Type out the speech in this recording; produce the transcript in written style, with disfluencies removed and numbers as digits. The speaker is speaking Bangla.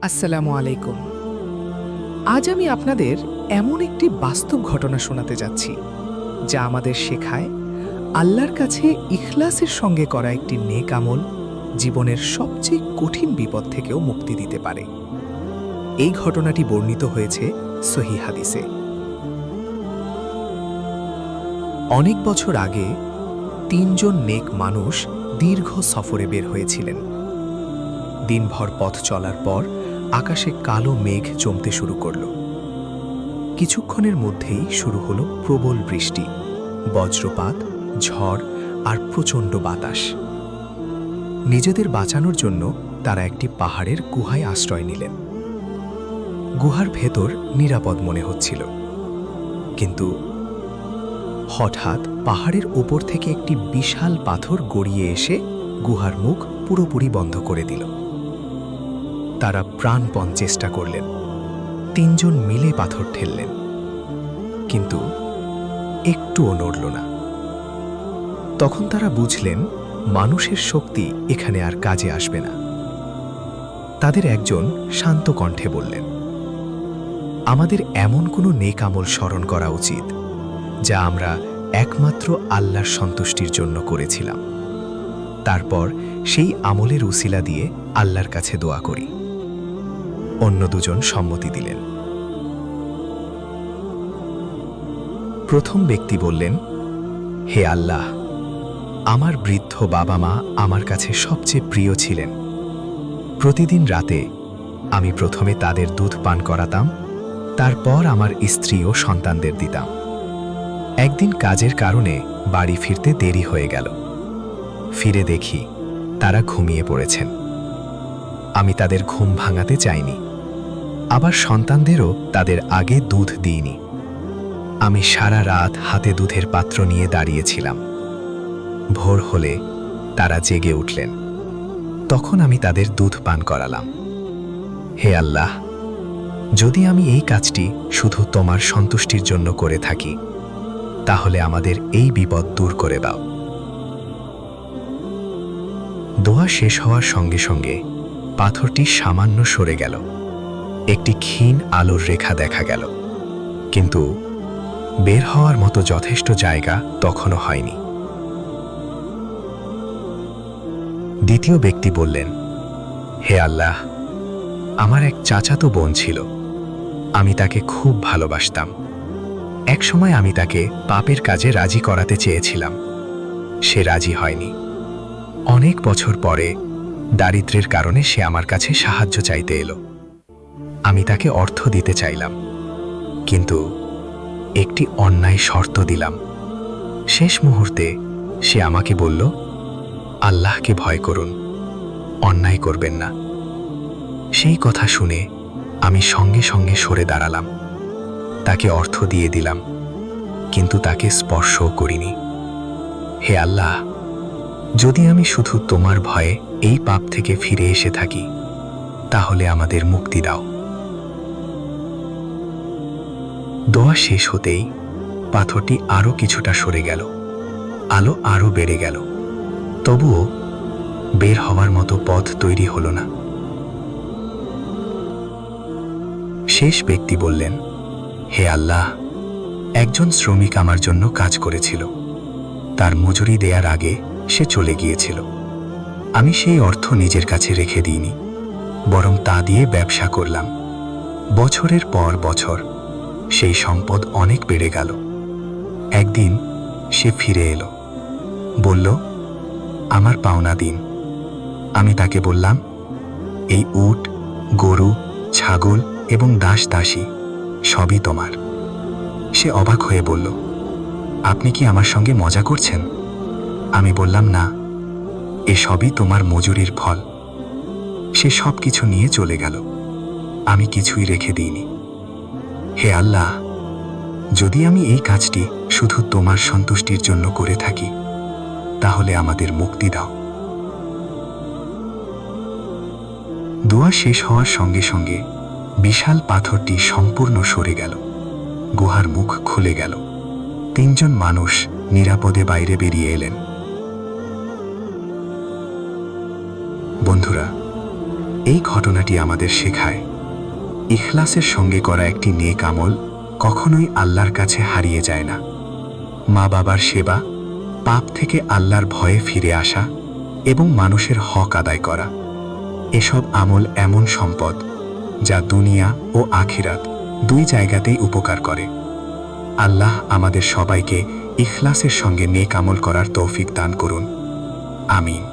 আসসালামু আলাইকুম। আজ আমি আপনাদের এমন একটি বাস্তব ঘটনা শোনাতে যাচ্ছি যা আমাদের শেখায় আল্লাহর কাছে ইখলাসের সঙ্গে করা একটি নেক আমল জীবনের সবচেয়ে কঠিন বিপদ থেকেও মুক্তি দিতে পারে। এই ঘটনাটি বর্ণিত হয়েছে সহিহ হাদিসে। অনেক বছর আগে তিনজন নেক মানুষ দীর্ঘ সফরে বের হয়েছিলেন। দিনভর পথ চলার পর আকাশে কালো মেঘ জমতে শুরু করল। কিছুক্ষণের মধ্যেই শুরু হলো প্রবল বৃষ্টি, বজ্রপাত, ঝড় আর প্রচণ্ড বাতাস। নিজেদের বাঁচানোর জন্য তারা একটি পাহাড়ের গুহায় আশ্রয় নিলেন। গুহার ভেতর নিরাপদ মনে হচ্ছিল, কিন্তু হঠাৎ পাহাড়ের ওপর থেকে একটি বিশাল পাথর গড়িয়ে এসে গুহার মুখ পুরোপুরি বন্ধ করে দিল। তারা প্রাণপণ চেষ্টা করলেন, তিনজন মিলে পাথর ঠেললেন, কিন্তু একটুও নড়ল না। তখন তারা বুঝলেন মানুষের শক্তি এখানে আর কাজে আসবে না। তাদের একজন শান্ত কণ্ঠে বললেন, আমাদের এমন কোনো নেক আমল স্মরণ করা উচিত যা আমরা একমাত্র আল্লাহর সন্তুষ্টির জন্য করেছিলাম। তারপর সেই আমলের উসিলা দিয়ে আল্লাহর কাছে দোয়া করি। অন্য দুজন সম্মতি দিলেন। প্রথম ব্যক্তি বললেন, হে আল্লাহ, আমার বৃদ্ধ বাবা মা আমার কাছে সবচেয়ে প্রিয় ছিলেন। প্রতিদিন রাতে আমি প্রথমে তাদের দুধ পান করাতাম, তারপর আমার স্ত্রী ও সন্তানদের দিতাম। একদিন কাজের কারণে বাড়ি ফিরতে দেরি হয়ে গেল। ফিরে দেখি তারা ঘুমিয়ে পড়েছেন। আমি তাদের ঘুম ভাঙাতে চাইনি, আবার সন্তানদেরও তাদের আগে দুধ দিইনি। আমি সারা রাত হাতে দুধের পাত্র নিয়ে দাঁড়িয়েছিলাম। ভোর হলে তারা জেগে উঠলেন। তখন আমি তাদের দুধ পান করালাম। হে আল্লাহ, যদি আমি এই কাজটি শুধু তোমার সন্তুষ্টির জন্য করে থাকি, তাহলে আমাদের এই বিপদ দূর করে দাও। দোয়া শেষ হওয়ার সঙ্গে সঙ্গে পাথরটি সামান্য সরে গেল। একটি ক্ষীণ আলোর রেখা দেখা গেল, কিন্তু বের হওয়ার মতো যথেষ্ট জায়গা তখনও হয়নি। দ্বিতীয় ব্যক্তি বললেন, হে আল্লাহ, আমার এক চাচাতো বোন ছিল। আমি তাকে খুব ভালোবাসতাম। একসময় আমি তাকে পাপের কাজে রাজি করাতে চেয়েছিলাম। সে রাজি হয়নি। অনেক বছর পরে দারিদ্র্যের কারণে সে আমার কাছে সাহায্য চাইতে এলো। আমি তাকে অর্থ দিতে চাইলাম, কিন্তু একটি অন্যায় শর্ত দিলাম। শেষ মুহূর্তে সে আমাকে বলল, আল্লাহকে ভয় করুন, অন্যায় করবেন না। সেই কথা শুনে আমি সঙ্গে সঙ্গে সরে দাঁড়ালাম। তাকে অর্থ দিয়ে দিলাম, কিন্তু তাকে স্পর্শও করিনি। হে আল্লাহ, যদি আমি শুধু তোমার ভয়ে এই পাপ থেকে ফিরে এসে থাকি, তাহলে আমাদের মুক্তি দাও। দোয়া শেষ হতেই পাথরটি আরো কিছুটা সরে গেল। আলো আরো বেড়ে গেল, তবুও বের হওয়ার মতো পথ তৈরি হলো না। শেষ ব্যক্তি বললেন, হে আল্লাহ, একজন শ্রমিক আমার জন্য কাজ করেছিল। তার মজুরি দেওয়ার আগে সে চলে গিয়েছিল। আমি সেই অর্থ নিজের কাছে রেখে দিইনি, বরং তা দিয়ে ব্যবসা করলাম। বছরের পর বছর সেই সম্পদ অনেক বেড়ে গেল। একদিন সে ফিরে এলো, বলল, আমার পাওনা দিন। আমি তাকে বললাম, এই উট, গরু, ছাগল এবং দাস দাসী সবই তোমার। সে অবাক হয়ে বলল, আপনি কি আমার সঙ্গে মজা করছেন? আমি বললাম, না, এসবই তোমার মজুরির ফল। সে সব কিছু নিয়ে চলে গেল। আমি কিছুই রেখে দিইনি। হে আল্লাহ, যদি আমি এই কাজটি শুধু তোমার সন্তুষ্টির জন্য করে থাকি, তাহলে আমাদের মুক্তি দাও। দোয়া শেষ হওয়ার সঙ্গে সঙ্গে বিশাল পাথরটি সম্পূর্ণ সরে গেল। গুহার মুখ খুলে গেল। তিনজন মানুষ নিরাপদে বাইরে বেরিয়ে এলেন। বন্ধুরা, এই ঘটনাটি আমাদের শেখায় ইখলাসের সঙ্গে করা একটি নেক আমল কখনোই আল্লাহর কাছে হারিয়ে যায় না। মা বাবার সেবা, পাপ থেকে আল্লাহর ভয়ে ফিরে আসা এবং মানুষের হক আদায় করা, এসব আমল এমন সম্পদ যা দুনিয়া ও আখিরাত দুই জায়গাতেই উপকার করে। আল্লাহ আমাদের সবাইকে ইখলাসের সঙ্গে নেক আমল করার তৌফিক দান করুন। আমিন।